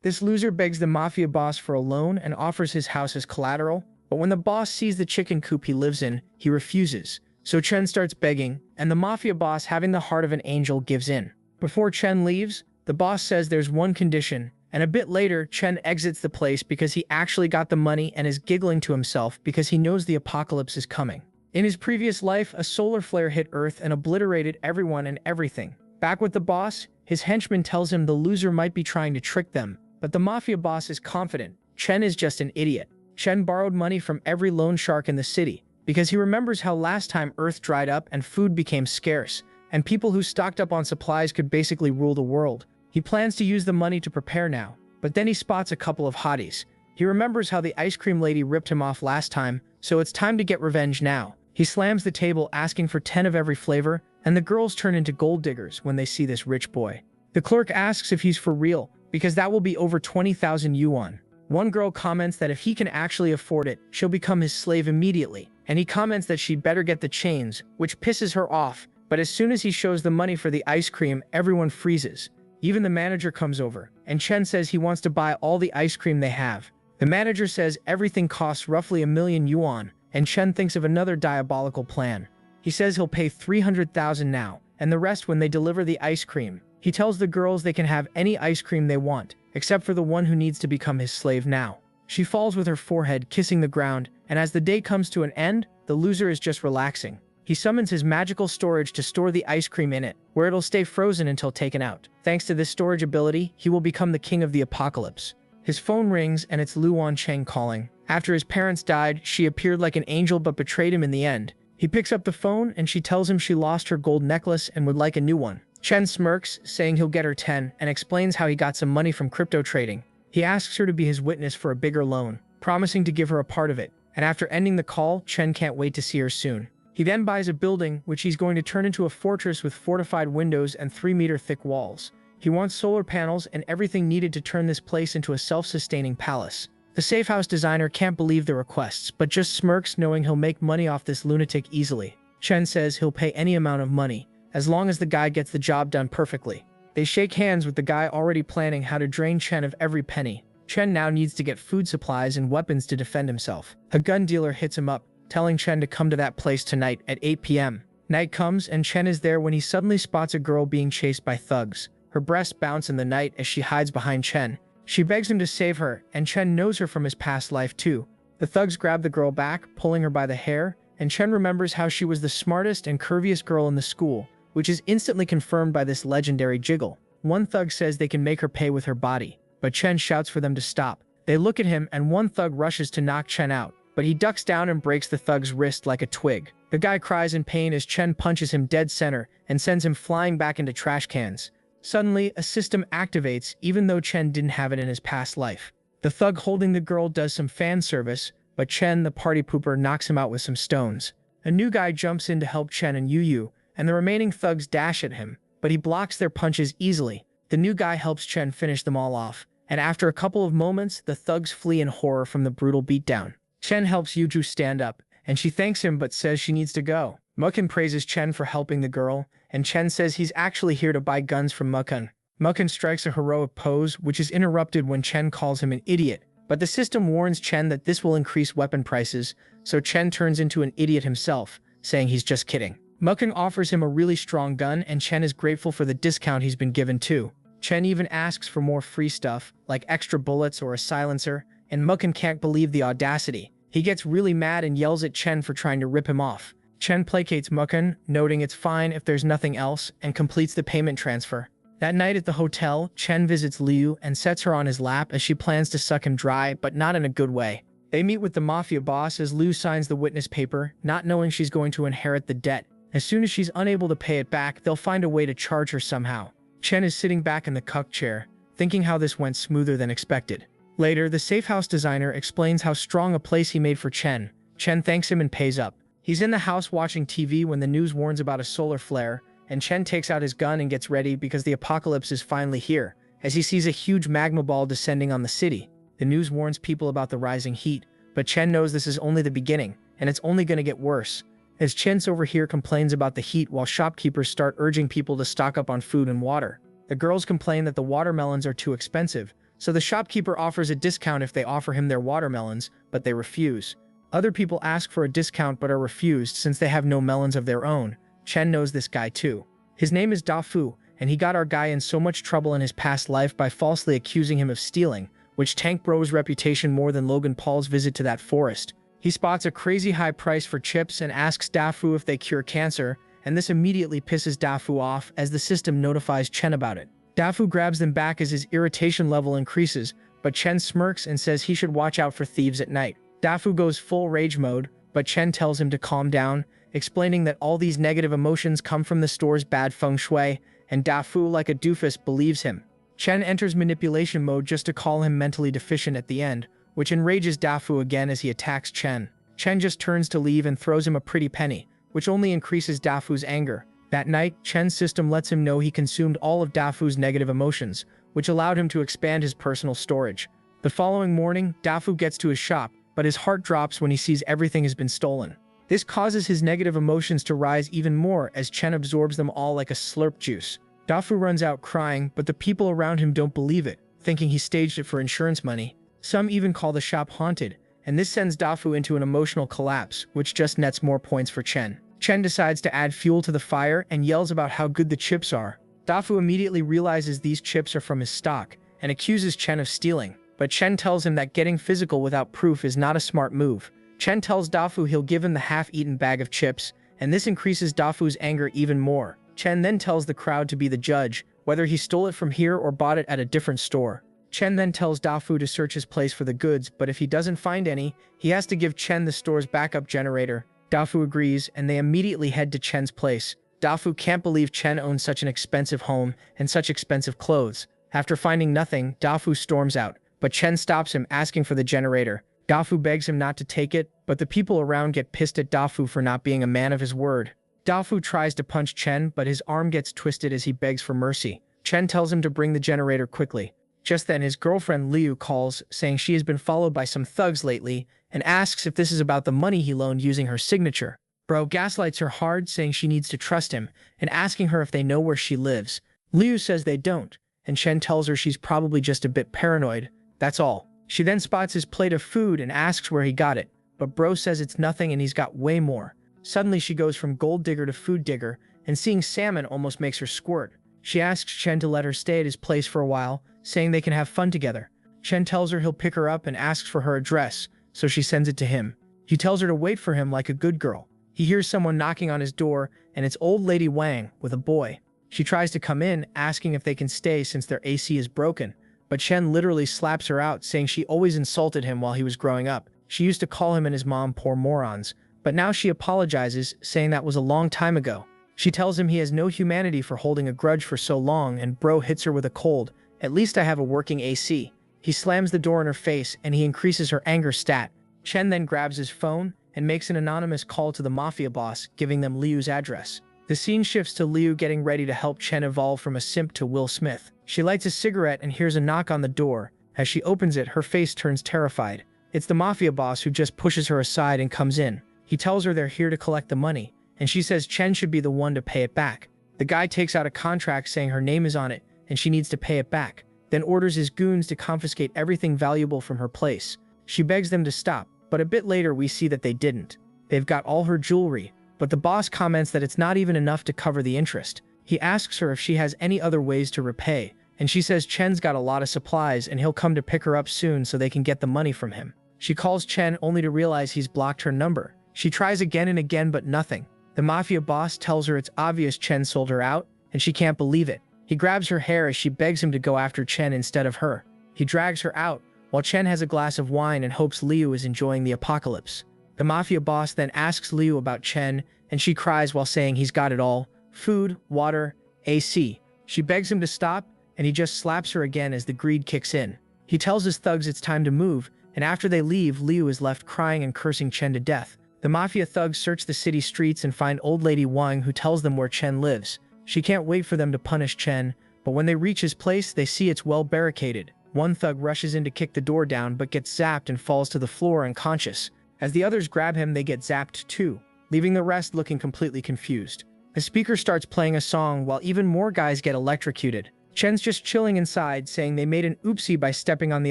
This loser begs the mafia boss for a loan and offers his house as collateral, but when the boss sees the chicken coop he lives in, he refuses. So Chen starts begging, and the mafia boss, having the heart of an angel, gives in. Before Chen leaves, the boss says there's one condition, and a bit later, Chen exits the place because he actually got the money and is giggling to himself because he knows the apocalypse is coming. In his previous life, a solar flare hit Earth and obliterated everyone and everything. Back with the boss, his henchman tells him the loser might be trying to trick them, but the mafia boss is confident Chen is just an idiot. Chen borrowed money from every loan shark in the city because he remembers how last time Earth dried up and food became scarce, and people who stocked up on supplies could basically rule the world. He plans to use the money to prepare now, but then he spots a couple of hotties. He remembers how the ice cream lady ripped him off last time, so it's time to get revenge now. He slams the table asking for 10 of every flavor, and the girls turn into gold diggers when they see this rich boy. The clerk asks if he's for real, because that will be over 20,000 yuan. One girl comments that if he can actually afford it, she'll become his slave immediately, and he comments that she'd better get the chains, which pisses her off, but as soon as he shows the money for the ice cream, everyone freezes. Even the manager comes over, and Chen says he wants to buy all the ice cream they have. The manager says everything costs roughly 1,000,000 yuan, and Chen thinks of another diabolical plan. He says he'll pay 300,000 now, and the rest when they deliver the ice cream. He tells the girls they can have any ice cream they want, except for the one who needs to become his slave now. She falls with her forehead kissing the ground, and as the day comes to an end, the loser is just relaxing. He summons his magical storage to store the ice cream in it, where it'll stay frozen until taken out. Thanks to this storage ability, he will become the king of the apocalypse. His phone rings and it's Luan Cheng calling. After his parents died, she appeared like an angel but betrayed him in the end. He picks up the phone and she tells him she lost her gold necklace and would like a new one. Chen smirks, saying he'll get her 10, and explains how he got some money from crypto trading. He asks her to be his witness for a bigger loan, promising to give her a part of it. And after ending the call, Chen can't wait to see her soon. He then buys a building, which he's going to turn into a fortress with fortified windows and 3-meter thick walls. He wants solar panels and everything needed to turn this place into a self-sustaining palace. The safe house designer can't believe the requests, but just smirks knowing he'll make money off this lunatic easily. Chen says he'll pay any amount of money, as long as the guy gets the job done perfectly. They shake hands with the guy already planning how to drain Chen of every penny. Chen now needs to get food supplies and weapons to defend himself. A gun dealer hits him up, telling Chen to come to that place tonight at 8 p.m. Night comes and Chen is there when he suddenly spots a girl being chased by thugs. Her breasts bounce in the night as she hides behind Chen. She begs him to save her, and Chen knows her from his past life too. The thugs grab the girl back, pulling her by the hair, and Chen remembers how she was the smartest and curviest girl in the school, which is instantly confirmed by this legendary jiggle. One thug says they can make her pay with her body, but Chen shouts for them to stop. They look at him and one thug rushes to knock Chen out, but he ducks down and breaks the thug's wrist like a twig. The guy cries in pain as Chen punches him dead center and sends him flying back into trash cans. Suddenly, a system activates even though Chen didn't have it in his past life. The thug holding the girl does some fan service, but Chen, the party pooper, knocks him out with some stones. A new guy jumps in to help Chen and Yu, and the remaining thugs dash at him, but he blocks their punches easily. The new guy helps Chen finish them all off, and after a couple of moments, the thugs flee in horror from the brutal beatdown. Chen helps Yuju stand up, and she thanks him but says she needs to go. Mukun praises Chen for helping the girl, and Chen says he's actually here to buy guns from Mukun. Mukun strikes a heroic pose, which is interrupted when Chen calls him an idiot, but the system warns Chen that this will increase weapon prices, so Chen turns into an idiot himself, saying he's just kidding. Mukun offers him a really strong gun, and Chen is grateful for the discount he's been given too. Chen even asks for more free stuff, like extra bullets or a silencer, and Mukun can't believe the audacity. He gets really mad and yells at Chen for trying to rip him off. Chen placates Mukun, noting it's fine if there's nothing else, and completes the payment transfer. That night at the hotel, Chen visits Liu and sets her on his lap as she plans to suck him dry, but not in a good way. They meet with the mafia boss as Liu signs the witness paper, not knowing she's going to inherit the debt. As soon as she's unable to pay it back, they'll find a way to charge her somehow. Chen is sitting back in the cuck chair, thinking how this went smoother than expected. Later, the safe house designer explains how strong a place he made for Chen. Chen thanks him and pays up. He's in the house watching TV when the news warns about a solar flare, and Chen takes out his gun and gets ready because the apocalypse is finally here, as he sees a huge magma ball descending on the city. The news warns people about the rising heat, but Chen knows this is only the beginning, and it's only going to get worse. As Chen's over here complains about the heat while shopkeepers start urging people to stock up on food and water. The girls complain that the watermelons are too expensive, So the shopkeeper offers a discount if they offer him their watermelons, but they refuse. Other people ask for a discount but are refused since they have no melons of their own. Chen knows this guy too. His name is Da Fu, and he got our guy in so much trouble in his past life by falsely accusing him of stealing, which tanked Bro's reputation more than Logan Paul's visit to that forest. He spots a crazy high price for chips and asks Da Fu if they cure cancer, and this immediately pisses Da Fu off as the system notifies Chen about it. Da Fu grabs them back as his irritation level increases, but Chen smirks and says he should watch out for thieves at night. Da Fu goes full rage mode, but Chen tells him to calm down, explaining that all these negative emotions come from the store's bad feng shui, and Da Fu, like a doofus, believes him. Chen enters manipulation mode just to call him mentally deficient at the end, which enrages Da Fu again as he attacks Chen. Chen just turns to leave and throws him a pretty penny, which only increases Da Fu's anger. That night, Chen's system lets him know he consumed all of Da Fu's negative emotions, which allowed him to expand his personal storage. The following morning, Da Fu gets to his shop, but his heart drops when he sees everything has been stolen. This causes his negative emotions to rise even more as Chen absorbs them all like a slurp juice. Da Fu runs out crying, but the people around him don't believe it, thinking he staged it for insurance money. Some even call the shop haunted, and this sends Da Fu into an emotional collapse, which just nets more points for Chen. Chen decides to add fuel to the fire and yells about how good the chips are. Da Fu immediately realizes these chips are from his stock and accuses Chen of stealing, but Chen tells him that getting physical without proof is not a smart move. Chen tells Da Fu he'll give him the half-eaten bag of chips, and this increases Da Fu's anger even more. Chen then tells the crowd to be the judge, whether he stole it from here or bought it at a different store. Chen then tells Da Fu to search his place for the goods, but if he doesn't find any, he has to give Chen the store's backup generator. Da Fu agrees, and they immediately head to Chen's place. Da Fu can't believe Chen owns such an expensive home and such expensive clothes. After finding nothing, Da Fu storms out, but Chen stops him, asking for the generator. Da Fu begs him not to take it, but the people around get pissed at Da Fu for not being a man of his word. Da Fu tries to punch Chen, but his arm gets twisted as he begs for mercy. Chen tells him to bring the generator quickly. Just then, his girlfriend Liu calls, saying she has been followed by some thugs lately, and asks if this is about the money he loaned using her signature. Bro gaslights her hard, saying she needs to trust him, and asking her if they know where she lives. Liu says they don't, and Chen tells her she's probably just a bit paranoid. That's all. She then spots his plate of food and asks where he got it, but bro says it's nothing and he's got way more. Suddenly she goes from gold digger to food digger, and seeing salmon almost makes her squirt. She asks Chen to let her stay at his place for a while, saying they can have fun together. Chen tells her he'll pick her up and asks for her address, so she sends it to him. He tells her to wait for him like a good girl. He hears someone knocking on his door, and it's old lady Wang with a boy. She tries to come in, asking if they can stay since their AC is broken, but Chen literally slaps her out, saying she always insulted him while he was growing up. She used to call him and his mom poor morons, but now she apologizes, saying that was a long time ago. She tells him he has no humanity for holding a grudge for so long, and bro hits her with a cold. At least I have a working AC. He slams the door in her face, and he increases her anger stat. Chen then grabs his phone and makes an anonymous call to the mafia boss, giving them Liu's address. The scene shifts to Liu getting ready to help Chen evolve from a simp to Will Smith. She lights a cigarette and hears a knock on the door. As she opens it, her face turns terrified. It's the mafia boss, who just pushes her aside and comes in. He tells her they're here to collect the money, and she says Chen should be the one to pay it back. The guy takes out a contract saying her name is on it, and she needs to pay it back, then orders his goons to confiscate everything valuable from her place. She begs them to stop, but a bit later we see that they didn't. They've got all her jewelry, but the boss comments that it's not even enough to cover the interest. He asks her if she has any other ways to repay, and she says Chen's got a lot of supplies and he'll come to pick her up soon so they can get the money from him. She calls Chen only to realize he's blocked her number. She tries again and again, but nothing. The mafia boss tells her it's obvious Chen sold her out, and she can't believe it. He grabs her hair as she begs him to go after Chen instead of her. He drags her out, while Chen has a glass of wine and hopes Liu is enjoying the apocalypse. The mafia boss then asks Liu about Chen, and she cries while saying he's got it all: food, water, AC. She begs him to stop, and he just slaps her again as the greed kicks in. He tells his thugs it's time to move, and after they leave, Liu is left crying and cursing Chen to death. The mafia thugs search the city streets and find old lady Wang, who tells them where Chen lives. She can't wait for them to punish Chen, but when they reach his place, they see it's well barricaded. One thug rushes in to kick the door down but gets zapped and falls to the floor unconscious. As the others grab him, they get zapped too, leaving the rest looking completely confused. The speaker starts playing a song while even more guys get electrocuted. Chen's just chilling inside, saying they made an oopsie by stepping on the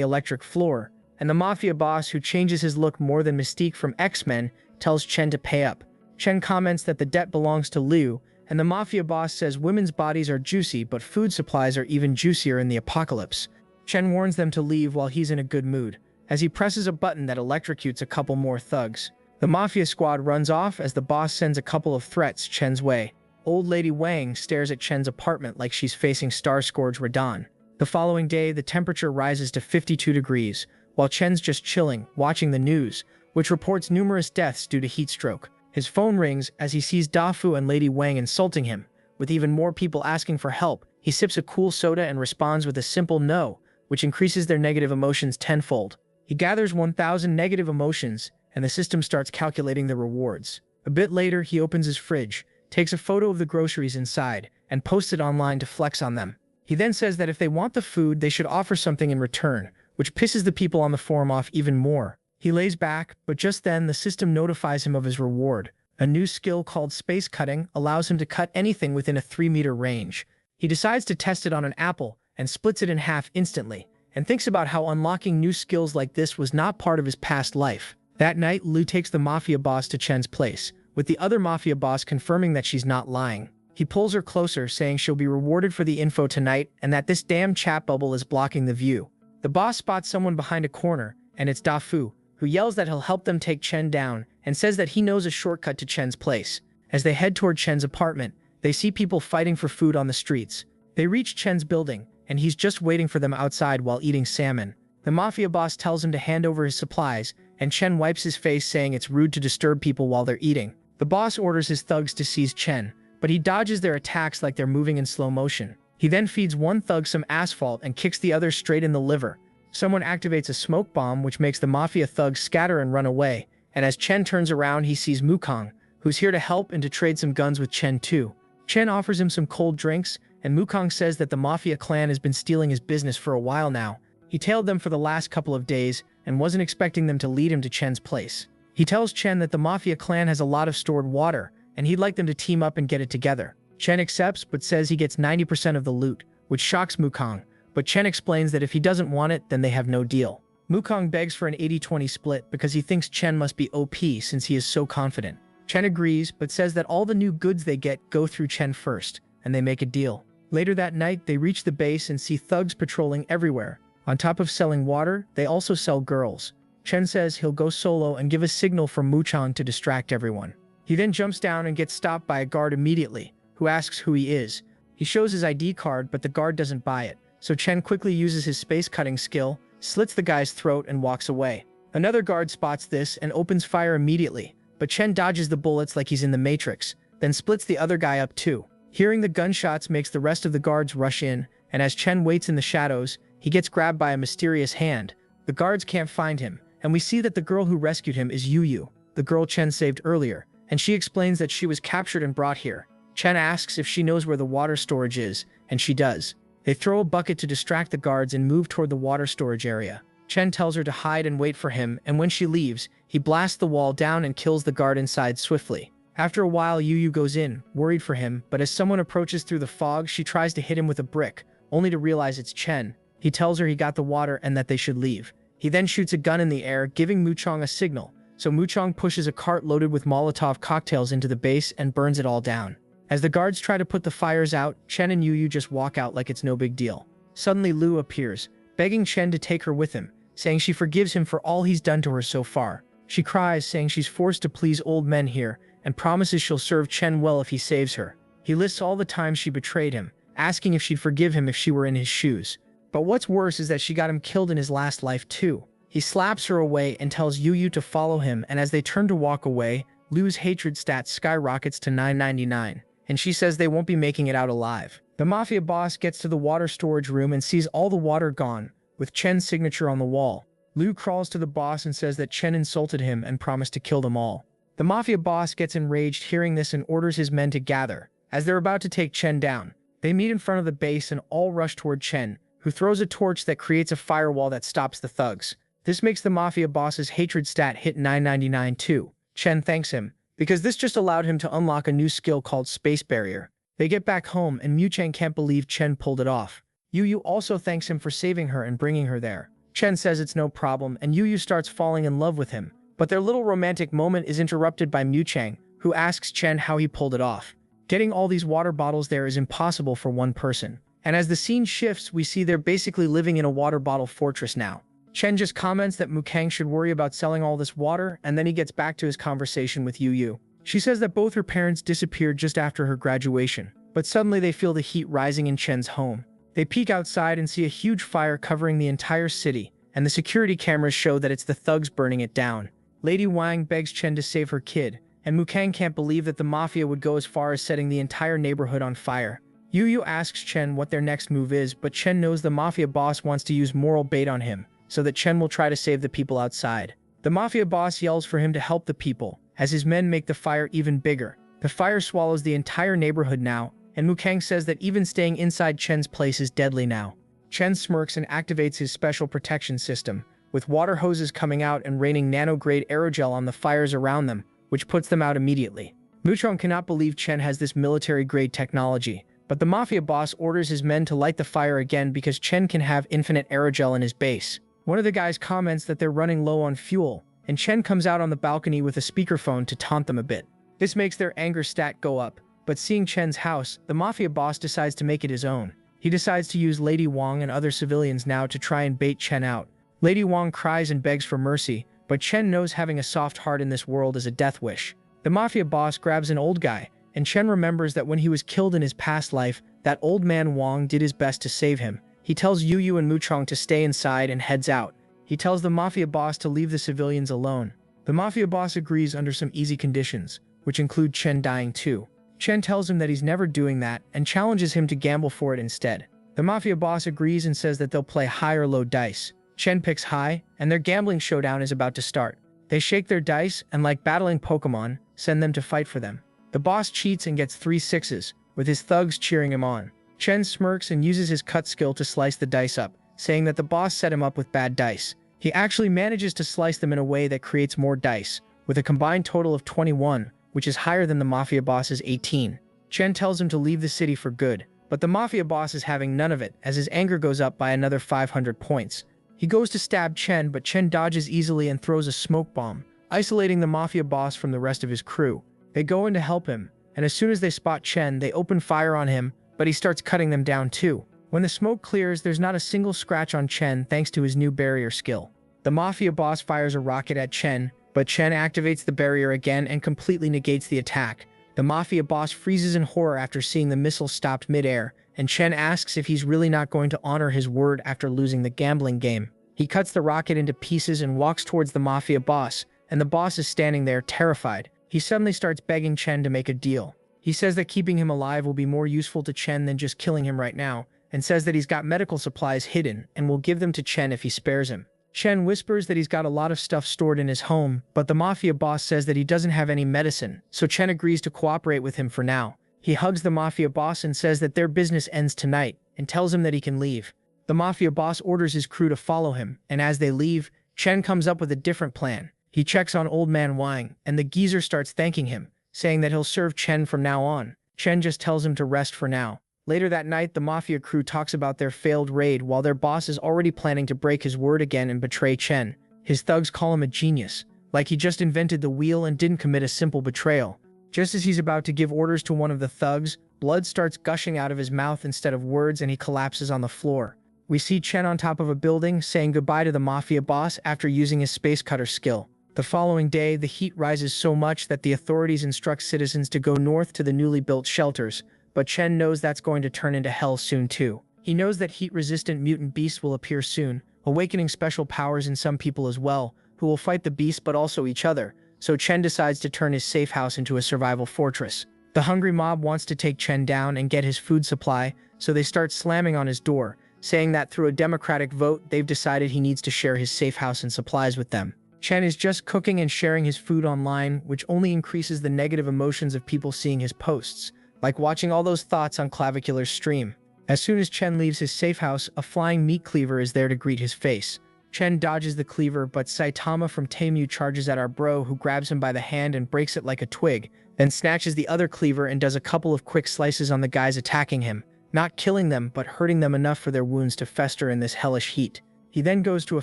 electric floor, and the mafia boss, who changes his look more than Mystique from X-Men, tells Chen to pay up. Chen comments that the debt belongs to Liu, and the mafia boss says women's bodies are juicy, but food supplies are even juicier in the apocalypse. Chen warns them to leave while he's in a good mood, as he presses a button that electrocutes a couple more thugs. The mafia squad runs off as the boss sends a couple of threats Chen's way. Old Lady Wang stares at Chen's apartment like she's facing Star-Scourge Radon. The following day, the temperature rises to 52 degrees, while Chen's just chilling, watching the news, which reports numerous deaths due to heat stroke. His phone rings as he sees Dafu and Lady Wang insulting him. With even more people asking for help, he sips a cool soda and responds with a simple no, which increases their negative emotions tenfold. He gathers 1,000 negative emotions, and the system starts calculating the rewards. A bit later, he opens his fridge, takes a photo of the groceries inside, and posts it online to flex on them. He then says that if they want the food, they should offer something in return, which pisses the people on the forum off even more. He lays back, but just then the system notifies him of his reward. A new skill called space cutting allows him to cut anything within a 3-meter range. He decides to test it on an apple and splits it in half instantly, and thinks about how unlocking new skills like this was not part of his past life. That night, Liu takes the mafia boss to Chen's place, with the other mafia boss confirming that she's not lying. He pulls her closer, saying she'll be rewarded for the info tonight and that this damn chat bubble is blocking the view. The boss spots someone behind a corner, and it's Dafu, who yells that he'll help them take Chen down and says that he knows a shortcut to Chen's place. As they head toward Chen's apartment, they see people fighting for food on the streets. They reach Chen's building, and he's just waiting for them outside while eating salmon. The mafia boss tells him to hand over his supplies, and Chen wipes his face, saying it's rude to disturb people while they're eating. The boss orders his thugs to seize Chen, but he dodges their attacks like they're moving in slow motion. He then feeds one thug some asphalt and kicks the other straight in the liver. Someone activates a smoke bomb, which makes the mafia thugs scatter and run away, and as Chen turns around, he sees Mukong, who's here to help and to trade some guns with Chen too. Chen offers him some cold drinks, and Mukong says that the mafia clan has been stealing his business for a while now. He tailed them for the last couple of days and wasn't expecting them to lead him to Chen's place. He tells Chen that the mafia clan has a lot of stored water, and he'd like them to team up and get it together. Chen accepts, but says he gets 90% of the loot, which shocks Mukong, but Chen explains that if he doesn't want it, then they have no deal. Mukong begs for an 80-20 split because he thinks Chen must be OP since he is so confident. Chen agrees, but says that all the new goods they get go through Chen first, and they make a deal. Later that night, they reach the base and see thugs patrolling everywhere. On top of selling water, they also sell girls. Chen says he'll go solo and give a signal for Mukong to distract everyone. He then jumps down and gets stopped by a guard immediately, who asks who he is. He shows his ID card, but the guard doesn't buy it, so Chen quickly uses his space-cutting skill, slits the guy's throat, and walks away. Another guard spots this and opens fire immediately, but Chen dodges the bullets like he's in the Matrix, then splits the other guy up too. Hearing the gunshots makes the rest of the guards rush in, and as Chen waits in the shadows, he gets grabbed by a mysterious hand. The guards can't find him, and we see that the girl who rescued him is Yu, the girl Chen saved earlier, and she explains that she was captured and brought here. Chen asks if she knows where the water storage is, and she does. They throw a bucket to distract the guards and move toward the water storage area. Chen tells her to hide and wait for him, and when she leaves, he blasts the wall down and kills the guard inside swiftly. After a while, Yu goes in, worried for him, but as someone approaches through the fog, she tries to hit him with a brick, only to realize it's Chen. He tells her he got the water and that they should leave. He then shoots a gun in the air, giving Mukong a signal, so Mukong pushes a cart loaded with Molotov cocktails into the base and burns it all down. As the guards try to put the fires out, Chen and Yu just walk out like it's no big deal. Suddenly Liu appears, begging Chen to take her with him, saying she forgives him for all he's done to her so far. She cries, saying she's forced to please old men here, and promises she'll serve Chen well if he saves her. He lists all the times she betrayed him, asking if she'd forgive him if she were in his shoes. But what's worse is that she got him killed in his last life too. He slaps her away and tells Yu to follow him, and as they turn to walk away, Liu's hatred stat skyrockets to 999, and she says they won't be making it out alive. The mafia boss gets to the water storage room and sees all the water gone, with Chen's signature on the wall. Liu crawls to the boss and says that Chen insulted him and promised to kill them all. The mafia boss gets enraged hearing this and orders his men to gather. As they're about to take Chen down, they meet in front of the base and all rush toward Chen, who throws a torch that creates a firewall that stops the thugs. This makes the mafia boss's hatred stat hit 999 too. Chen thanks him, because this just allowed him to unlock a new skill called Space Barrier. They get back home and Mukong can't believe Chen pulled it off. Yu also thanks him for saving her and bringing her there. Chen says it's no problem, and Yu starts falling in love with him. But their little romantic moment is interrupted by Chang, who asks Chen how he pulled it off. Getting all these water bottles there is impossible for one person. And as the scene shifts, we see they're basically living in a water bottle fortress now. Chen just comments that Kang should worry about selling all this water, and then he gets back to his conversation with Yu. She says that both her parents disappeared just after her graduation, but suddenly they feel the heat rising in Chen's home. They peek outside and see a huge fire covering the entire city, and the security cameras show that it's the thugs burning it down. Lady Wang begs Chen to save her kid, and Kang can't believe that the mafia would go as far as setting the entire neighborhood on fire. Yu asks Chen what their next move is, but Chen knows the mafia boss wants to use moral bait on him, so that Chen will try to save the people outside. The mafia boss yells for him to help the people, as his men make the fire even bigger. The fire swallows the entire neighborhood now, and Kang says that even staying inside Chen's place is deadly now. Chen smirks and activates his special protection system, with water hoses coming out and raining nano-grade aerogel on the fires around them, which puts them out immediately. Chang cannot believe Chen has this military-grade technology, but the mafia boss orders his men to light the fire again because Chen can have infinite aerogel in his base. One of the guys comments that they're running low on fuel, and Chen comes out on the balcony with a speakerphone to taunt them a bit. This makes their anger stat go up, but seeing Chen's house, the mafia boss decides to make it his own. He decides to use Lady Wang and other civilians now to try and bait Chen out. Lady Wang cries and begs for mercy, but Chen knows having a soft heart in this world is a death wish. The mafia boss grabs an old guy, and Chen remembers that when he was killed in his past life, that old man Wang did his best to save him. He tells Yu and Chang to stay inside and heads out. He tells the mafia boss to leave the civilians alone. The mafia boss agrees under some easy conditions, which include Chen dying too. Chen tells him that he's never doing that and challenges him to gamble for it instead. The mafia boss agrees and says that they'll play high or low dice. Chen picks high, and their gambling showdown is about to start. They shake their dice and, like battling Pokemon, send them to fight for them. The boss cheats and gets 3 6s, with his thugs cheering him on. Chen smirks and uses his cut skill to slice the dice up, saying that the boss set him up with bad dice. He actually manages to slice them in a way that creates more dice, with a combined total of 21, which is higher than the mafia boss's 18. Chen tells him to leave the city for good, but the mafia boss is having none of it as his anger goes up by another 500 points. He goes to stab Chen, but Chen dodges easily and throws a smoke bomb, isolating the mafia boss from the rest of his crew. They go in to help him, and as soon as they spot Chen, they open fire on him, but he starts cutting them down too. When the smoke clears, there's not a single scratch on Chen thanks to his new barrier skill. The mafia boss fires a rocket at Chen, but Chen activates the barrier again and completely negates the attack. The mafia boss freezes in horror after seeing the missile stopped mid-air, and Chen asks if he's really not going to honor his word after losing the gambling game. He cuts the rocket into pieces and walks towards the mafia boss, and the boss is standing there terrified. He suddenly starts begging Chen to make a deal. He says that keeping him alive will be more useful to Chen than just killing him right now, and says that he's got medical supplies hidden and will give them to Chen if he spares him. Chen whispers that he's got a lot of stuff stored in his home, but the mafia boss says that he doesn't have any medicine, so Chen agrees to cooperate with him for now. He hugs the mafia boss and says that their business ends tonight, and tells him that he can leave. The mafia boss orders his crew to follow him, and as they leave, Chen comes up with a different plan. He checks on old man Wang, and the geezer starts thanking him, saying that he'll serve Chen from now on. Chen just tells him to rest for now. Later that night, the mafia crew talks about their failed raid while their boss is already planning to break his word again and betray Chen. His thugs call him a genius, like he just invented the wheel and didn't commit a simple betrayal. Just as he's about to give orders to one of the thugs, blood starts gushing out of his mouth instead of words and he collapses on the floor. We see Chen on top of a building saying goodbye to the mafia boss after using his space cutter skill. The following day, the heat rises so much that the authorities instruct citizens to go north to the newly built shelters, but Chen knows that's going to turn into hell soon too. He knows that heat-resistant mutant beasts will appear soon, awakening special powers in some people as well, who will fight the beasts but also each other, so Chen decides to turn his safe house into a survival fortress. The hungry mob wants to take Chen down and get his food supply, so they start slamming on his door, saying that through a democratic vote they've decided he needs to share his safe house and supplies with them. Chen is just cooking and sharing his food online, which only increases the negative emotions of people seeing his posts, like watching all those thoughts on Clavicular's stream. As soon as Chen leaves his safe house, a flying meat cleaver is there to greet his face. Chen dodges the cleaver, but Saitama from Temu charges at our bro, who grabs him by the hand and breaks it like a twig, then snatches the other cleaver and does a couple of quick slices on the guys attacking him. not killing them but hurting them enough for their wounds to fester in this hellish heat. He then goes to a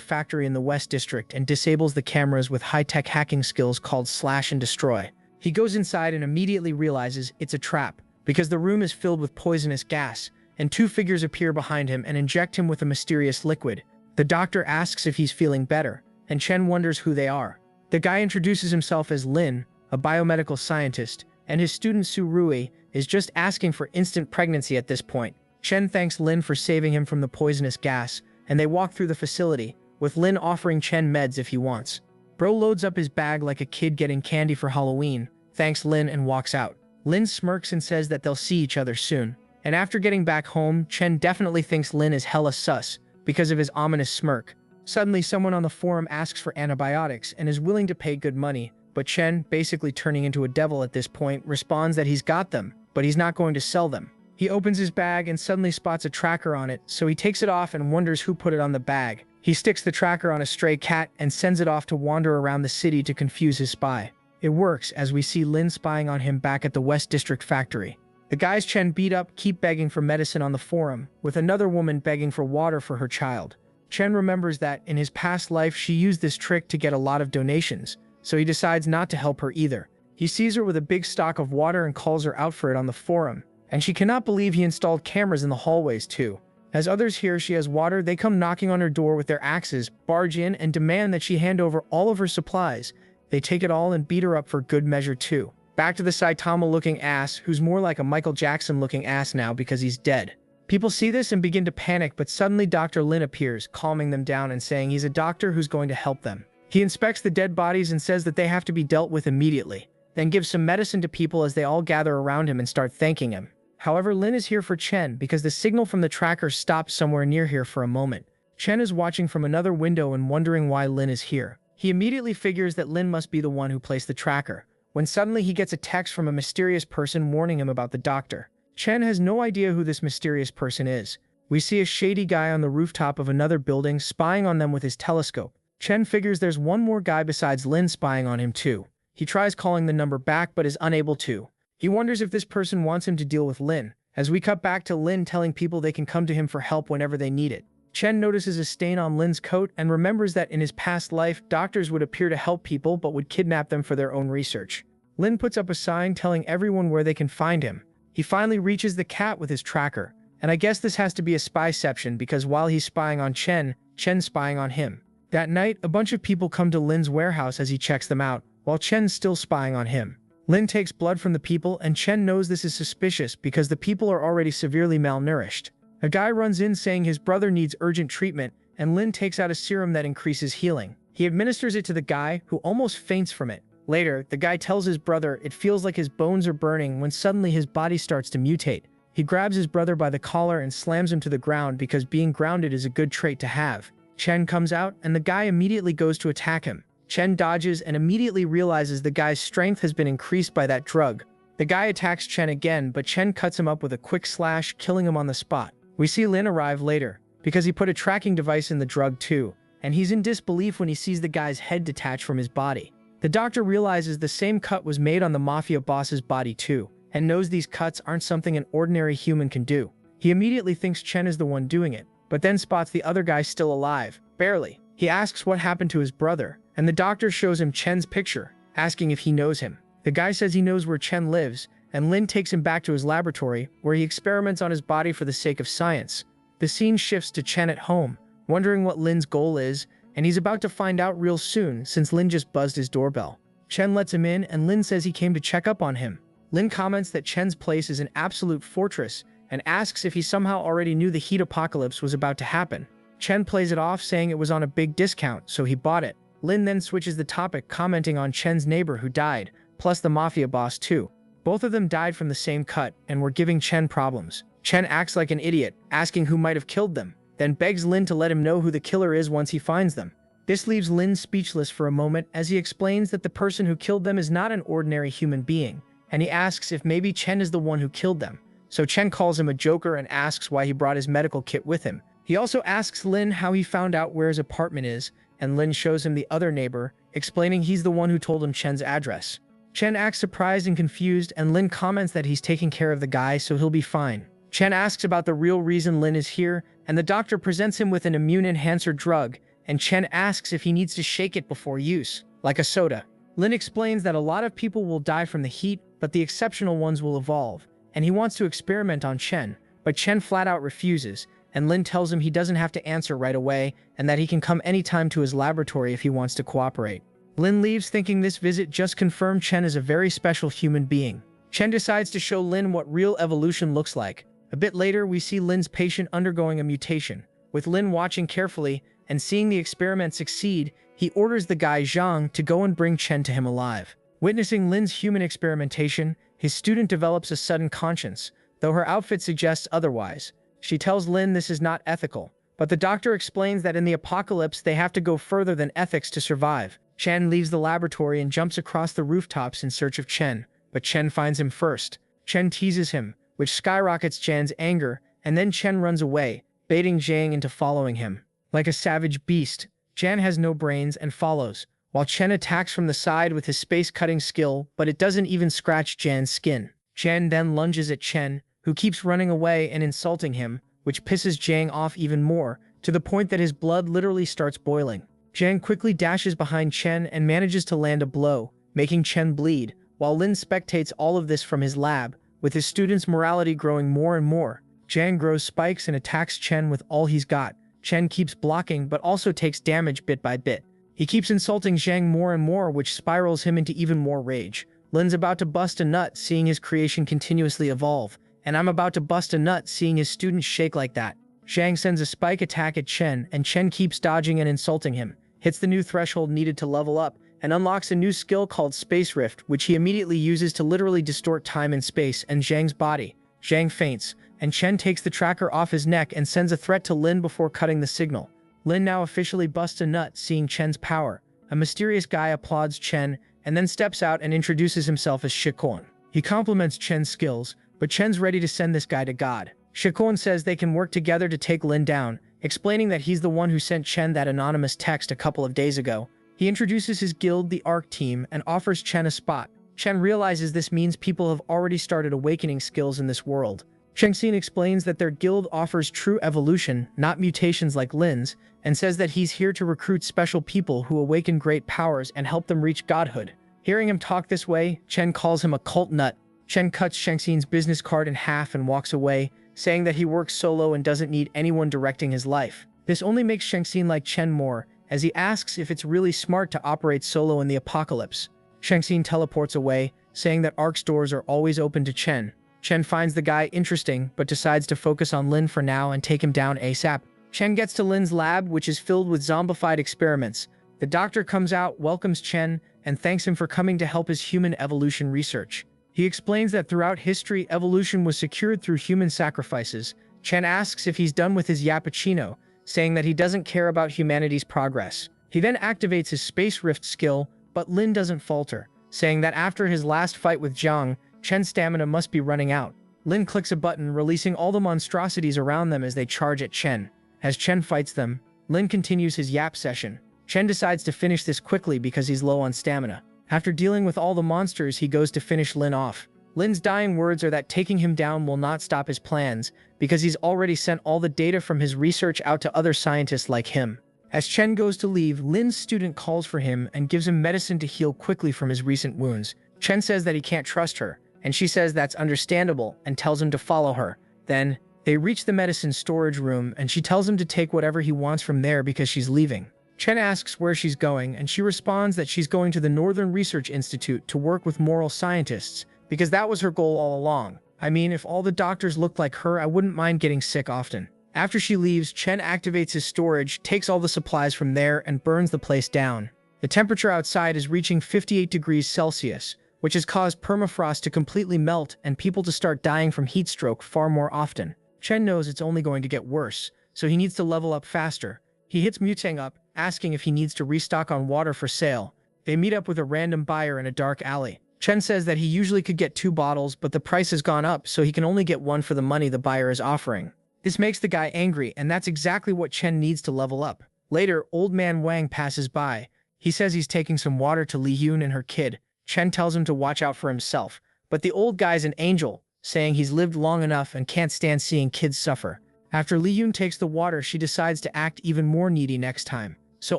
factory in the West District and disables the cameras with high-tech hacking skills called Slash and Destroy. He goes inside and immediately realizes it's a trap, because the room is filled with poisonous gas, and two figures appear behind him and inject him with a mysterious liquid. The doctor asks if he's feeling better, and Chen wonders who they are. The guy introduces himself as Lin, a biomedical scientist, and his student Su Rui is just asking for instant pregnancy at this point. Chen thanks Lin for saving him from the poisonous gas, and they walk through the facility, with Lin offering Chen meds if he wants. Bro loads up his bag like a kid getting candy for Halloween, thanks Lin and walks out. Lin smirks and says that they'll see each other soon. And after getting back home, Chen definitely thinks Lin is hella sus, because of his ominous smirk. Suddenly someone on the forum asks for antibiotics and is willing to pay good money, but Chen, basically turning into a devil at this point, responds that he's got them, but he's not going to sell them. He opens his bag and suddenly spots a tracker on it, so he takes it off and wonders who put it on the bag. He sticks the tracker on a stray cat and sends it off to wander around the city to confuse his spy. It works, as we see Lin spying on him back at the West District factory. The guys Chen beat up keep begging for medicine on the forum, with another woman begging for water for her child. Chen remembers that, in his past life, she used this trick to get a lot of donations, so he decides not to help her either. He sees her with a big stock of water and calls her out for it on the forum, and she cannot believe he installed cameras in the hallways too. As others hear she has water, they come knocking on her door with their axes, barge in, and demand that she hand over all of her supplies. They take it all and beat her up for good measure too. Back to the Saitama-looking ass, who's more like a Michael Jackson-looking ass now because he's dead. People see this and begin to panic, but suddenly Dr. Lin appears, calming them down and saying he's a doctor who's going to help them. He inspects the dead bodies and says that they have to be dealt with immediately, then gives some medicine to people as they all gather around him and start thanking him. However, Lin is here for Chen because the signal from the tracker stops somewhere near here for a moment. Chen is watching from another window and wondering why Lin is here. He immediately figures that Lin must be the one who placed the tracker, when suddenly he gets a text from a mysterious person warning him about the doctor. Chen has no idea who this mysterious person is. We see a shady guy on the rooftop of another building spying on them with his telescope. Chen figures there's one more guy besides Lin spying on him too. He tries calling the number back but is unable to. He wonders if this person wants him to deal with Lin, as we cut back to Lin telling people they can come to him for help whenever they need it. Chen notices a stain on Lin's coat and remembers that in his past life, doctors would appear to help people but would kidnap them for their own research. Lin puts up a sign telling everyone where they can find him. He finally reaches the cat with his tracker, and I guess this has to be a spyception because while he's spying on Chen, Chen's spying on him. That night, a bunch of people come to Lin's warehouse as he checks them out, while Chen's still spying on him. Lin takes blood from the people and Chen knows this is suspicious because the people are already severely malnourished. A guy runs in saying his brother needs urgent treatment, and Lin takes out a serum that increases healing. He administers it to the guy, who almost faints from it. Later, the guy tells his brother it feels like his bones are burning when suddenly his body starts to mutate. He grabs his brother by the collar and slams him to the ground because being grounded is a good trait to have. Chen comes out, and the guy immediately goes to attack him. Chen dodges and immediately realizes the guy's strength has been increased by that drug. The guy attacks Chen again, but Chen cuts him up with a quick slash, killing him on the spot. We see Lin arrive later, because he put a tracking device in the drug too, and he's in disbelief when he sees the guy's head detach from his body. The doctor realizes the same cut was made on the mafia boss's body too, and knows these cuts aren't something an ordinary human can do. He immediately thinks Chen is the one doing it, but then spots the other guy still alive, barely. He asks what happened to his brother, and the doctor shows him Chen's picture, asking if he knows him. The guy says he knows where Chen lives, and Lin takes him back to his laboratory, where he experiments on his body for the sake of science. The scene shifts to Chen at home, wondering what Lin's goal is, and he's about to find out real soon since Lin just buzzed his doorbell. Chen lets him in, and Lin says he came to check up on him. Lin comments that Chen's place is an absolute fortress, and asks if he somehow already knew the heat apocalypse was about to happen. Chen plays it off saying it was on a big discount, so he bought it. Lin then switches the topic, commenting on Chen's neighbor who died, plus the mafia boss too. Both of them died from the same cut and were giving Chen problems. Chen acts like an idiot, asking who might have killed them, then begs Lin to let him know who the killer is once he finds them. This leaves Lin speechless for a moment as he explains that the person who killed them is not an ordinary human being, and he asks if maybe Chen is the one who killed them. So Chen calls him a joker and asks why he brought his medical kit with him. He also asks Lin how he found out where his apartment is, and Lin shows him the other neighbor, explaining he's the one who told him Chen's address. Chen acts surprised and confused, and Lin comments that he's taking care of the guy so he'll be fine. Chen asks about the real reason Lin is here, and the doctor presents him with an immune enhancer drug, and Chen asks if he needs to shake it before use, like a soda. Lin explains that a lot of people will die from the heat, but the exceptional ones will evolve, and he wants to experiment on Chen, but Chen flat out refuses, and Lin tells him he doesn't have to answer right away, and that he can come anytime to his laboratory if he wants to cooperate. Lin leaves thinking this visit just confirmed Chen is a very special human being. Chen decides to show Lin what real evolution looks like. A bit later, we see Lin's patient undergoing a mutation. With Lin watching carefully and seeing the experiment succeed, he orders the guy Zhang to go and bring Chen to him alive. Witnessing Lin's human experimentation, his student develops a sudden conscience, though her outfit suggests otherwise. She tells Lin this is not ethical, but the doctor explains that in the apocalypse they have to go further than ethics to survive. Chen leaves the laboratory and jumps across the rooftops in search of Chen, but Chen finds him first. Chen teases him, which skyrockets Zhang's anger, and then Chen runs away, baiting Zhang into following him. Like a savage beast, Zhang has no brains and follows, while Chen attacks from the side with his space-cutting skill, but it doesn't even scratch Zhang's skin. Zhang then lunges at Chen, who keeps running away and insulting him, which pisses Zhang off even more, to the point that his blood literally starts boiling. Zhang quickly dashes behind Chen and manages to land a blow, making Chen bleed, while Lin spectates all of this from his lab, with his students' morality growing more and more. Zhang grows spikes and attacks Chen with all he's got. Chen keeps blocking but also takes damage bit by bit. He keeps insulting Zhang more and more, which spirals him into even more rage. Lin's about to bust a nut seeing his creation continuously evolve, and I'm about to bust a nut seeing his students shake like that. Zhang sends a spike attack at Chen, and Chen keeps dodging and insulting him, hits the new threshold needed to level up, and unlocks a new skill called Space Rift, which he immediately uses to literally distort time and space and Zhang's body. Zhang faints, and Chen takes the tracker off his neck and sends a threat to Lin before cutting the signal. Lin now officially busts a nut seeing Chen's power. A mysterious guy applauds Chen, and then steps out and introduces himself as Shikon. He compliments Chen's skills, but Chen's ready to send this guy to God. Shikon says they can work together to take Lin down, explaining that he's the one who sent Chen that anonymous text a couple of days ago. He introduces his guild, the ARC team, and offers Chen a spot. Chen realizes this means people have already started awakening skills in this world. Chengxin explains that their guild offers true evolution, not mutations like Lin's, and says that he's here to recruit special people who awaken great powers and help them reach godhood. Hearing him talk this way, Chen calls him a cult nut. Chen cuts Chengxin's business card in half and walks away, saying that he works solo and doesn't need anyone directing his life. This only makes Chengxin like Chen more, as he asks if it's really smart to operate solo in the apocalypse. Chengxin teleports away, saying that ARC's doors are always open to Chen. Chen finds the guy interesting, but decides to focus on Lin for now and take him down ASAP. Chen gets to Lin's lab, which is filled with zombified experiments. The doctor comes out, welcomes Chen, and thanks him for coming to help his human evolution research. He explains that throughout history, evolution was secured through human sacrifices. Chen asks if he's done with his yappuccino, saying that he doesn't care about humanity's progress. He then activates his Space Rift skill, but Lin doesn't falter, saying that after his last fight with Zhang, Chen's stamina must be running out. Lin clicks a button, releasing all the monstrosities around them as they charge at Chen. As Chen fights them, Lin continues his yap session. Chen decides to finish this quickly because he's low on stamina. After dealing with all the monsters, he goes to finish Lin off. Lin's dying words are that taking him down will not stop his plans, because he's already sent all the data from his research out to other scientists like him. As Chen goes to leave, Lin's student calls for him and gives him medicine to heal quickly from his recent wounds. Chen says that he can't trust her, and she says that's understandable and tells him to follow her. Then, they reach the medicine storage room and she tells him to take whatever he wants from there because she's leaving. Chen asks where she's going, and she responds that she's going to the Northern Research Institute to work with moral scientists, because that was her goal all along. I mean, if all the doctors looked like her, I wouldn't mind getting sick often. After she leaves, Chen activates his storage, takes all the supplies from there, and burns the place down. The temperature outside is reaching 58 degrees Celsius, which has caused permafrost to completely melt and people to start dying from heat stroke far more often. Chen knows it's only going to get worse, so he needs to level up faster. He hits Mutang up, asking if he needs to restock on water for sale. They meet up with a random buyer in a dark alley. Chen says that he usually could get 2 bottles, but the price has gone up, so he can only get 1 for the money the buyer is offering. This makes the guy angry, and that's exactly what Chen needs to level up. Later, old man Wang passes by. He says he's taking some water to Li Yun and her kid. Chen tells him to watch out for himself, but the old guy's an angel, saying he's lived long enough and can't stand seeing kids suffer. After Li Yun takes the water, she decides to act even more needy next time. So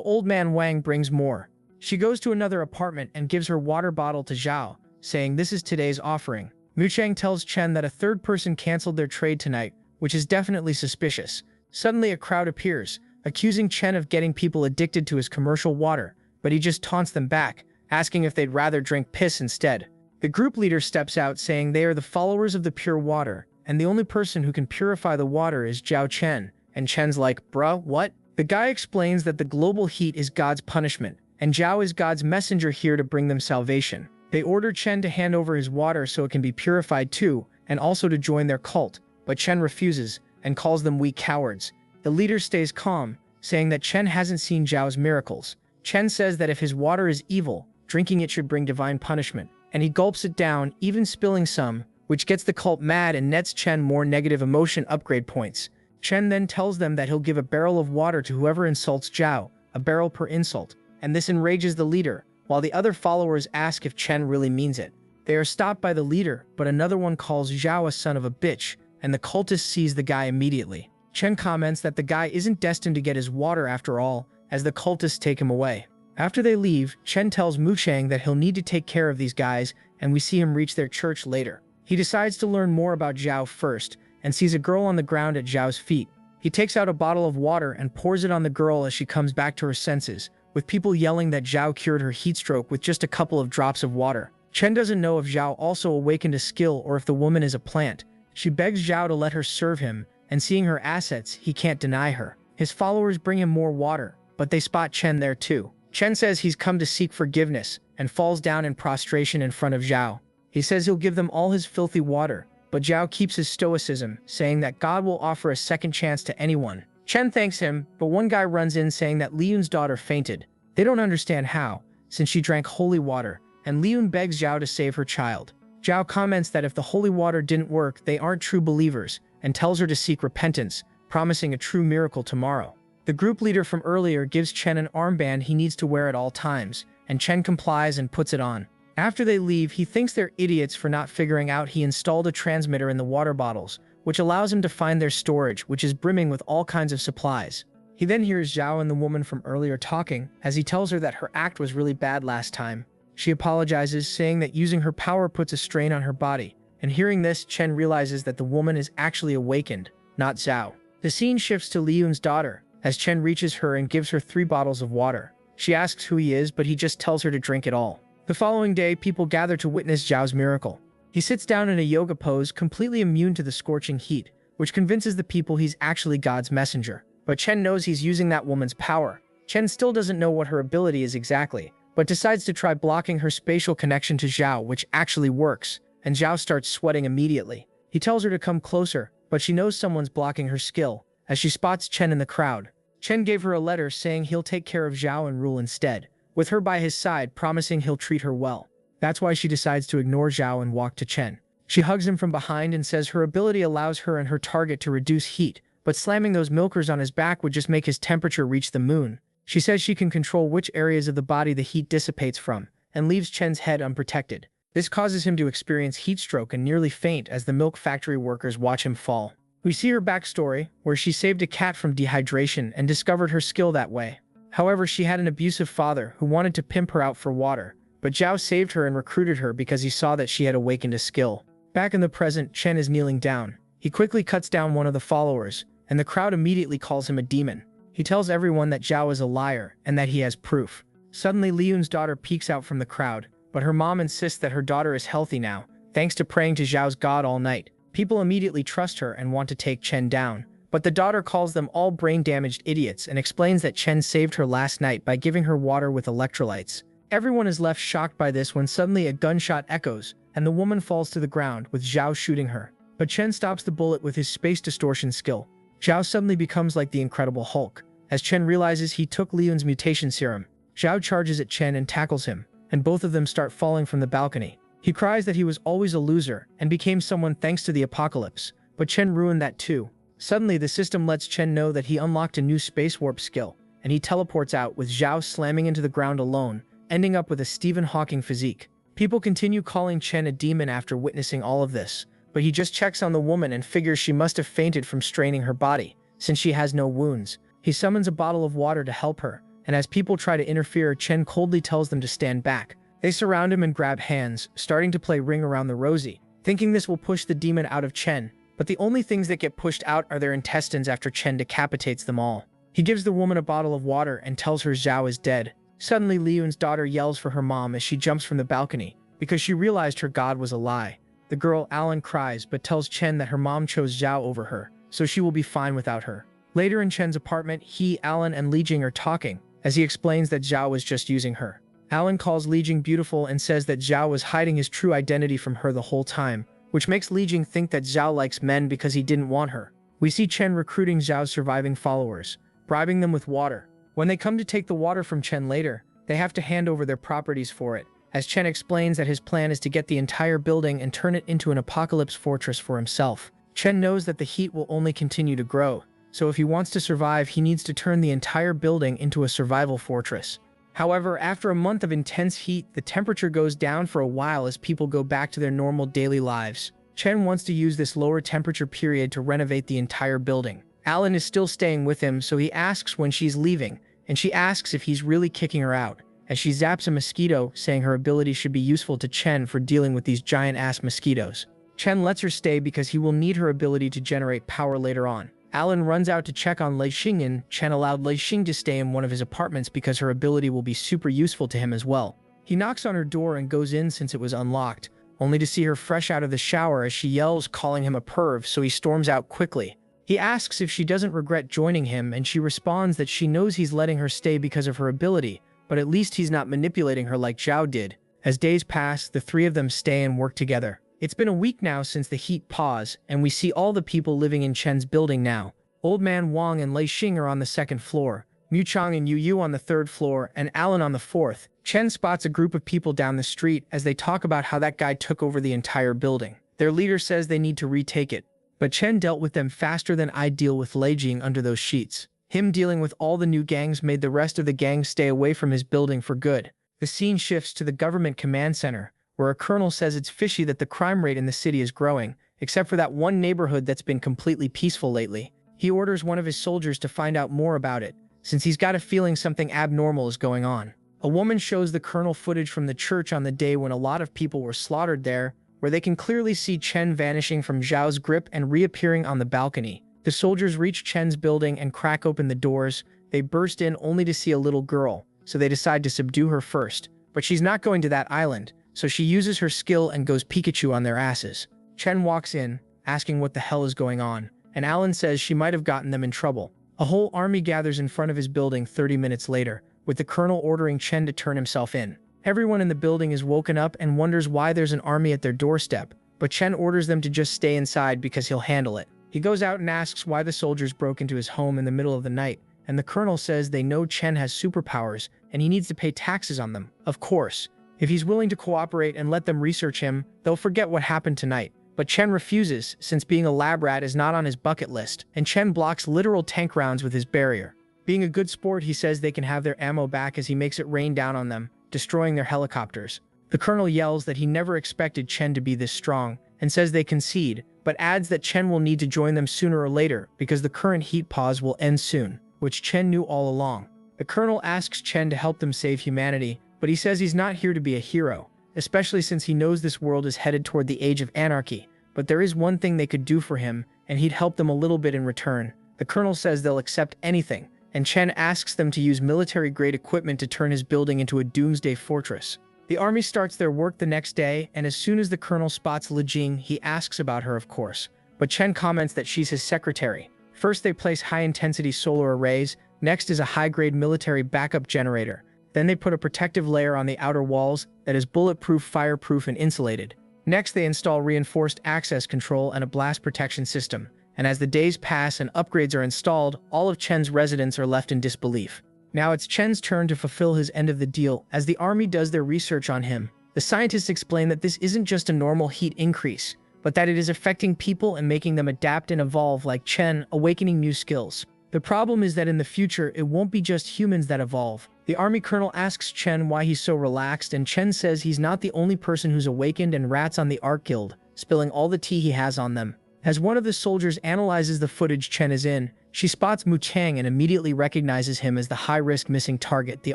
Old Man Wang brings more. She goes to another apartment and gives her water bottle to Zhao, saying this is today's offering. Mu Chang tells Chen that a third person canceled their trade tonight, which is definitely suspicious. Suddenly a crowd appears, accusing Chen of getting people addicted to his commercial water, but he just taunts them back, asking if they'd rather drink piss instead. The group leader steps out saying they are the followers of the pure water, and the only person who can purify the water is Zhao Chen, and Chen's like, bruh, what? The guy explains that the global heat is God's punishment, and Zhao is God's messenger here to bring them salvation. They order Chen to hand over his water so it can be purified too, and also to join their cult, but Chen refuses, and calls them weak cowards. The leader stays calm, saying that Chen hasn't seen Zhao's miracles. Chen says that if his water is evil, drinking it should bring divine punishment, and he gulps it down, even spilling some, which gets the cult mad and nets Chen more negative emotion upgrade points. Chen then tells them that he'll give a barrel of water to whoever insults Zhao, a barrel per insult, and this enrages the leader, while the other followers ask if Chen really means it. They are stopped by the leader, but another one calls Zhao a son of a bitch, and the cultist sees the guy immediately. Chen comments that the guy isn't destined to get his water after all, as the cultists take him away. After they leave, Chen tells Mu Chang that he'll need to take care of these guys, and we see him reach their church later. He decides to learn more about Zhao first, and sees a girl on the ground at Zhao's feet. He takes out a bottle of water and pours it on the girl as she comes back to her senses, with people yelling that Zhao cured her heat stroke with just a couple of drops of water. Chen doesn't know if Zhao also awakened a skill or if the woman is a plant. She begs Zhao to let her serve him, and seeing her assets, he can't deny her. His followers bring him more water, but they spot Chen there too. Chen says he's come to seek forgiveness, and falls down in prostration in front of Zhao. He says he'll give them all his filthy water, but Zhao keeps his stoicism, saying that God will offer a second chance to anyone. Chen thanks him, but one guy runs in saying that Li Yun's daughter fainted. They don't understand how, since she drank holy water, and Li Yun begs Zhao to save her child. Zhao comments that if the holy water didn't work, they aren't true believers, and tells her to seek repentance, promising a true miracle tomorrow. The group leader from earlier gives Chen an armband he needs to wear at all times, and Chen complies and puts it on. After they leave, he thinks they're idiots for not figuring out he installed a transmitter in the water bottles, which allows him to find their storage, which is brimming with all kinds of supplies. He then hears Zhao and the woman from earlier talking, as he tells her that her act was really bad last time. She apologizes, saying that using her power puts a strain on her body, and hearing this, Chen realizes that the woman is actually awakened, not Zhao. The scene shifts to Li Yun's daughter, as Chen reaches her and gives her 3 bottles of water. She asks who he is, but he just tells her to drink it all. The following day, people gather to witness Zhao's miracle. He sits down in a yoga pose, completely immune to the scorching heat, which convinces the people he's actually God's messenger. But Chen knows he's using that woman's power. Chen still doesn't know what her ability is exactly, but decides to try blocking her spatial connection to Zhao, which actually works, and Zhao starts sweating immediately. He tells her to come closer, but she knows someone's blocking her skill, as she spots Chen in the crowd. Chen gave her a letter saying he'll take care of Zhao and rule instead, with her by his side, promising he'll treat her well. That's why she decides to ignore Zhao and walk to Chen. She hugs him from behind and says her ability allows her and her target to reduce heat, but slamming those milkers on his back would just make his temperature reach the moon. She says she can control which areas of the body the heat dissipates from, and leaves Chen's head unprotected. This causes him to experience heat stroke and nearly faint as the milk factory workers watch him fall. We see her backstory, where she saved a cat from dehydration and discovered her skill that way. However, she had an abusive father who wanted to pimp her out for water, but Zhao saved her and recruited her because he saw that she had awakened a skill. Back in the present, Chen is kneeling down. He quickly cuts down one of the followers, and the crowd immediately calls him a demon. He tells everyone that Zhao is a liar and that he has proof. Suddenly, Li Yun's daughter peeks out from the crowd, but her mom insists that her daughter is healthy now, thanks to praying to Zhao's god all night. People immediately trust her and want to take Chen down, but the daughter calls them all brain-damaged idiots and explains that Chen saved her last night by giving her water with electrolytes. Everyone is left shocked by this when suddenly a gunshot echoes, and the woman falls to the ground, with Zhao shooting her. But Chen stops the bullet with his space distortion skill. Zhao suddenly becomes like the Incredible Hulk, as Chen realizes he took Li Yun's mutation serum. Zhao charges at Chen and tackles him, and both of them start falling from the balcony. He cries that he was always a loser and became someone thanks to the apocalypse, but Chen ruined that too. Suddenly, the system lets Chen know that he unlocked a new space warp skill, and he teleports out with Zhao slamming into the ground alone, ending up with a Stephen Hawking physique. People continue calling Chen a demon after witnessing all of this, but he just checks on the woman and figures she must have fainted from straining her body, since she has no wounds. He summons a bottle of water to help her, and as people try to interfere, Chen coldly tells them to stand back. They surround him and grab hands, starting to play Ring Around the Rosie, thinking this will push the demon out of Chen. But the only things that get pushed out are their intestines after Chen decapitates them all. He gives the woman a bottle of water and tells her Zhao is dead. Suddenly, Liu's daughter yells for her mom as she jumps from the balcony, because she realized her god was a lie. The girl, Alan, cries but tells Chen that her mom chose Zhao over her, so she will be fine without her. Later in Chen's apartment, he, Alan, and Li Jing are talking, as he explains that Zhao was just using her. Alan calls Li Jing beautiful and says that Zhao was hiding his true identity from her the whole time, which makes Li Jing think that Zhao likes men because he didn't want her. We see Chen recruiting Zhao's surviving followers, bribing them with water. When they come to take the water from Chen later, they have to hand over their properties for it, as Chen explains that his plan is to get the entire building and turn it into an apocalypse fortress for himself. Chen knows that the heat will only continue to grow, so if he wants to survive, he needs to turn the entire building into a survival fortress. However, after a month of intense heat, the temperature goes down for a while as people go back to their normal daily lives. Chen wants to use this lower temperature period to renovate the entire building. Alan is still staying with him, so he asks when she's leaving, and she asks if he's really kicking her out, as she zaps a mosquito, saying her ability should be useful to Chen for dealing with these giant-ass mosquitoes. Chen lets her stay because he will need her ability to generate power later on. Alan runs out to check on Lei Xing, and Chen allowed Lei Xing to stay in one of his apartments because her ability will be super useful to him as well. He knocks on her door and goes in since it was unlocked, only to see her fresh out of the shower as she yells, calling him a perv, so he storms out quickly. He asks if she doesn't regret joining him, and she responds that she knows he's letting her stay because of her ability, but at least he's not manipulating her like Zhao did. As days pass, the three of them stay and work together. It's been a week now since the heat paused, and we see all the people living in Chen's building now. Old Man Wang and Lei Xing are on the second floor, Mu Chang and Yu Yu on the third floor, and Alan on the fourth. Chen spots a group of people down the street as they talk about how that guy took over the entire building. Their leader says they need to retake it, but Chen dealt with them faster than I deal with Lei Jing under those sheets. Him dealing with all the new gangs made the rest of the gangs stay away from his building for good. The scene shifts to the government command center, where a colonel says it's fishy that the crime rate in the city is growing, except for that one neighborhood that's been completely peaceful lately. He orders one of his soldiers to find out more about it, since he's got a feeling something abnormal is going on. A woman shows the colonel footage from the church on the day when a lot of people were slaughtered there, where they can clearly see Chen vanishing from Zhao's grip and reappearing on the balcony. The soldiers reach Chen's building and crack open the doors. They burst in only to see a little girl, so they decide to subdue her first. But she's not going to that island, so she uses her skill and goes Pikachu on their asses. Chen walks in, asking what the hell is going on, and Alan says she might have gotten them in trouble. A whole army gathers in front of his building 30 minutes later, with the colonel ordering Chen to turn himself in. Everyone in the building is woken up and wonders why there's an army at their doorstep, but Chen orders them to just stay inside because he'll handle it. He goes out and asks why the soldiers broke into his home in the middle of the night, and the colonel says they know Chen has superpowers and he needs to pay taxes on them. Of course, if he's willing to cooperate and let them research him, they'll forget what happened tonight. But Chen refuses, since being a lab rat is not on his bucket list, and Chen blocks literal tank rounds with his barrier. Being a good sport, he says they can have their ammo back as he makes it rain down on them, destroying their helicopters. The colonel yells that he never expected Chen to be this strong, and says they concede, but adds that Chen will need to join them sooner or later because the current heat pause will end soon, which Chen knew all along. The colonel asks Chen to help them save humanity, but he says he's not here to be a hero, especially since he knows this world is headed toward the age of anarchy. But there is one thing they could do for him, and he'd help them a little bit in return. The colonel says they'll accept anything, and Chen asks them to use military-grade equipment to turn his building into a doomsday fortress. The army starts their work the next day, and as soon as the colonel spots Li Jing, he asks about her, of course. But Chen comments that she's his secretary. First, they place high-intensity solar arrays. Next is a high-grade military backup generator. Then they put a protective layer on the outer walls that is bulletproof, fireproof, and insulated. Next, they install reinforced access control and a blast protection system. And as the days pass and upgrades are installed, all of Chen's residents are left in disbelief. Now it's Chen's turn to fulfill his end of the deal. As the army does their research on him, the scientists explain that this isn't just a normal heat increase, but that it is affecting people and making them adapt and evolve like Chen, awakening new skills. The problem is that in the future, it won't be just humans that evolve. The army colonel asks Chen why he's so relaxed, and Chen says he's not the only person who's awakened and rats on the Ark Guild, spilling all the tea he has on them. As one of the soldiers analyzes the footage Chen is in, she spots Mu Chang and immediately recognizes him as the high-risk missing target the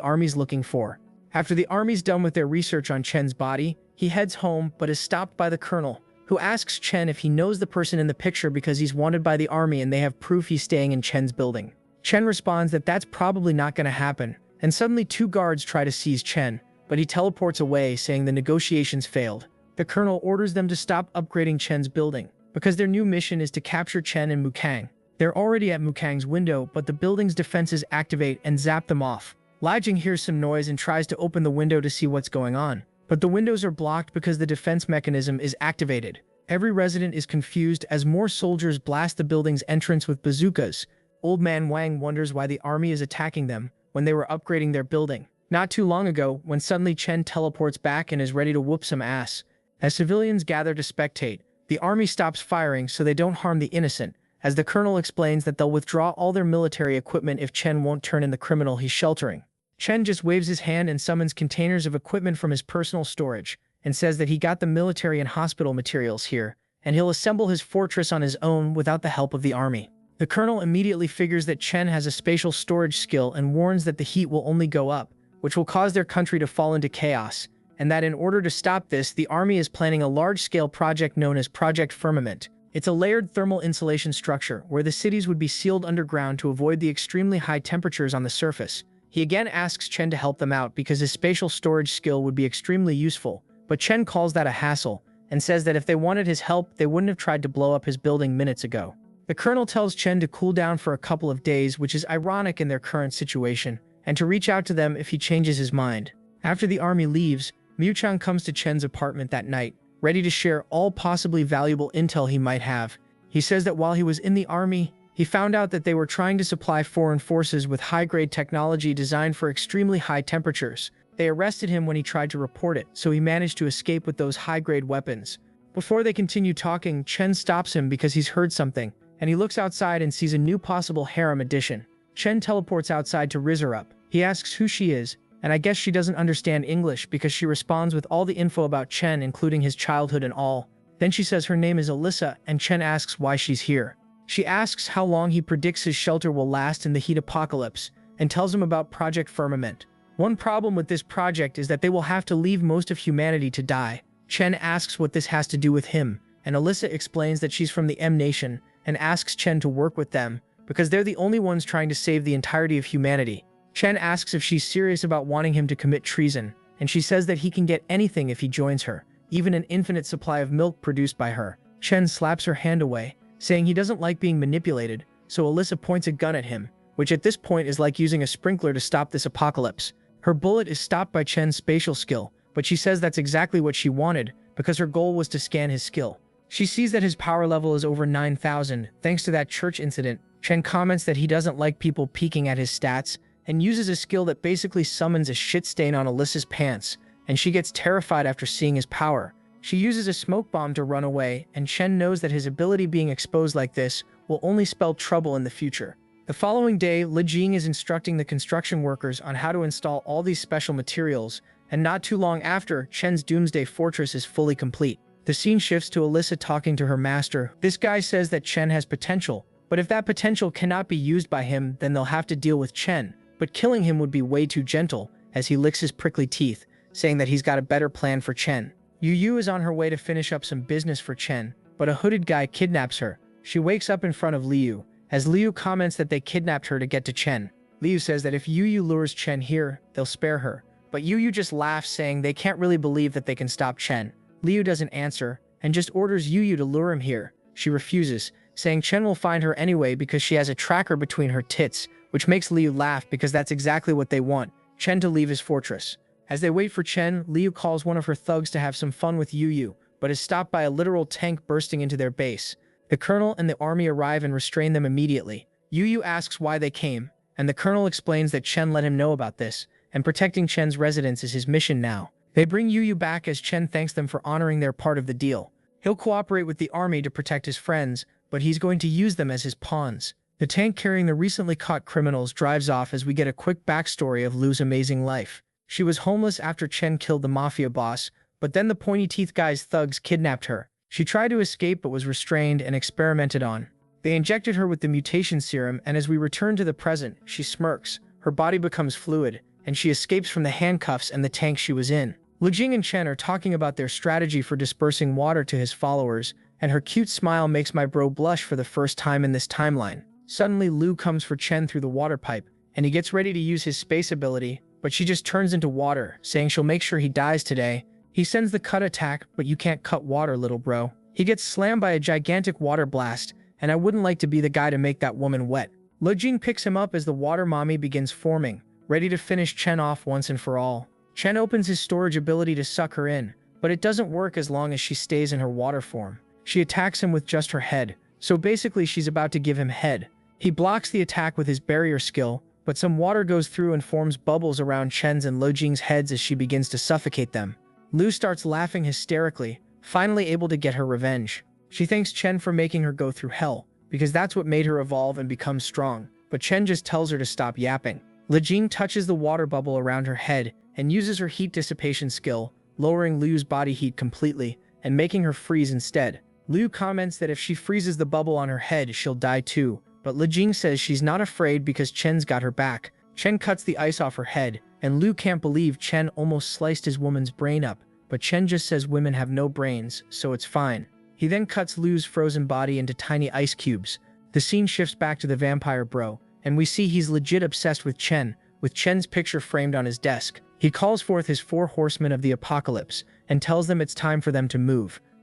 army's looking for. After the army's done with their research on Chen's body, he heads home but is stopped by the colonel, who asks Chen if he knows the person in the picture because he's wanted by the army and they have proof he's staying in Chen's building. Chen responds that that's probably not going to happen, and suddenly 2 guards try to seize Chen, but he teleports away saying the negotiations failed. The colonel orders them to stop upgrading Chen's building, because their new mission is to capture Chen and Mukang. They're already at Mukang's window, but the building's defenses activate and zap them off. Li Jing hears some noise and tries to open the window to see what's going on, but the windows are blocked because the defense mechanism is activated. Every resident is confused as more soldiers blast the building's entrance with bazookas. Old Man Wang wonders why the army is attacking them when they were upgrading their building. Not too long ago, when suddenly Chen teleports back and is ready to whoop some ass. As civilians gather to spectate, the army stops firing so they don't harm the innocent, as the colonel explains that they'll withdraw all their military equipment if Chen won't turn in the criminal he's sheltering. Chen just waves his hand and summons containers of equipment from his personal storage, and says that he got the military and hospital materials here, and he'll assemble his fortress on his own without the help of the army. The colonel immediately figures that Chen has a spatial storage skill and warns that the heat will only go up, which will cause their country to fall into chaos, and that in order to stop this, the army is planning a large-scale project known as Project Firmament. It's a layered thermal insulation structure where the cities would be sealed underground to avoid the extremely high temperatures on the surface. He again asks Chen to help them out because his spatial storage skill would be extremely useful, but Chen calls that a hassle and says that if they wanted his help, they wouldn't have tried to blow up his building minutes ago. The colonel tells Chen to cool down for a couple of days, which is ironic in their current situation, and to reach out to them if he changes his mind. After the army leaves, Mu Chang comes to Chen's apartment that night, ready to share all possibly valuable intel he might have. He says that while he was in the army, he found out that they were trying to supply foreign forces with high-grade technology designed for extremely high temperatures. They arrested him when he tried to report it, so he managed to escape with those high-grade weapons. Before they continue talking, Chen stops him because he's heard something, and he looks outside and sees a new possible harem addition. Chen teleports outside to rizz her up. He asks who she is, and I guess she doesn't understand English because she responds with all the info about Chen, including his childhood and all. Then she says her name is Alyssa, and Chen asks why she's here. She asks how long he predicts his shelter will last in the heat apocalypse, and tells him about Project Firmament. One problem with this project is that they will have to leave most of humanity to die. Chen asks what this has to do with him, and Alyssa explains that she's from the M Nation, and asks Chen to work with them, because they're the only ones trying to save the entirety of humanity. Chen asks if she's serious about wanting him to commit treason, and she says that he can get anything if he joins her, even an infinite supply of milk produced by her. Chen slaps her hand away, saying he doesn't like being manipulated, so Alyssa points a gun at him, which at this point is like using a sprinkler to stop this apocalypse. Her bullet is stopped by Chen's spatial skill, but she says that's exactly what she wanted, because her goal was to scan his skill. She sees that his power level is over 9,000, thanks to that church incident. Chen comments that he doesn't like people peeking at his stats, and uses a skill that basically summons a shit stain on Alyssa's pants, and she gets terrified after seeing his power. She uses a smoke bomb to run away, and Chen knows that his ability being exposed like this will only spell trouble in the future. The following day, Li Jing is instructing the construction workers on how to install all these special materials, and not too long after, Chen's Doomsday Fortress is fully complete. The scene shifts to Alyssa talking to her master. This guy says that Chen has potential, but if that potential cannot be used by him, then they'll have to deal with Chen. But killing him would be way too gentle, as he licks his prickly teeth, saying that he's got a better plan for Chen. Yu Yu is on her way to finish up some business for Chen, but a hooded guy kidnaps her. She wakes up in front of Liu, as Liu comments that they kidnapped her to get to Chen. Liu says that if Yu Yu lures Chen here, they'll spare her, but Yu Yu just laughs, saying they can't really believe that they can stop Chen. Liu doesn't answer, and just orders Yu Yu to lure him here. She refuses, saying Chen will find her anyway because she has a tracker between her tits, which makes Liu laugh because that's exactly what they want, Chen to leave his fortress. As they wait for Chen, Liu calls one of her thugs to have some fun with Yu Yu, but is stopped by a literal tank bursting into their base. The colonel and the army arrive and restrain them immediately. Yu Yu asks why they came, and the colonel explains that Chen let him know about this, and protecting Chen's residence is his mission now. They bring Yu Yu back as Chen thanks them for honoring their part of the deal. He'll cooperate with the army to protect his friends, but he's going to use them as his pawns. The tank carrying the recently caught criminals drives off as we get a quick backstory of Lu's amazing life. She was homeless after Chen killed the mafia boss, but then the pointy-teeth guy's thugs kidnapped her. She tried to escape but was restrained and experimented on. They injected her with the mutation serum, and as we return to the present, she smirks, her body becomes fluid, and she escapes from the handcuffs and the tank she was in. Lujing and Chen are talking about their strategy for dispersing water to his followers, and her cute smile makes my bro blush for the first time in this timeline. Suddenly, Lu comes for Chen through the water pipe, and he gets ready to use his space ability, but she just turns into water, saying she'll make sure he dies today. He sends the cut attack, but you can't cut water, little bro. He gets slammed by a gigantic water blast, and I wouldn't like to be the guy to make that woman wet. Lujing picks him up as the water mommy begins forming, ready to finish Chen off once and for all. Chen opens his storage ability to suck her in, but it doesn't work as long as she stays in her water form. She attacks him with just her head, so basically she's about to give him head. He blocks the attack with his barrier skill, but some water goes through and forms bubbles around Chen's and Lujing's heads as she begins to suffocate them. Lu starts laughing hysterically, finally able to get her revenge. She thanks Chen for making her go through hell, because that's what made her evolve and become strong, but Chen just tells her to stop yapping. Lujing touches the water bubble around her head and uses her heat dissipation skill, lowering Lu's body heat completely and making her freeze instead. Lu comments that if she freezes the bubble on her head, she'll die too, but Lujing says she's not afraid because Chen's got her back. Chen cuts the ice off her head, and Lu can't believe Chen almost sliced his woman's brain up, but Chen just says women have no brains, so it's fine. He then cuts Lu's frozen body into tiny ice cubes. The scene shifts back to the vampire bro, and we see he's legit obsessed with Chen's picture framed on his desk. He calls forth his 4 horsemen of the apocalypse, and tells them it's time for them to move.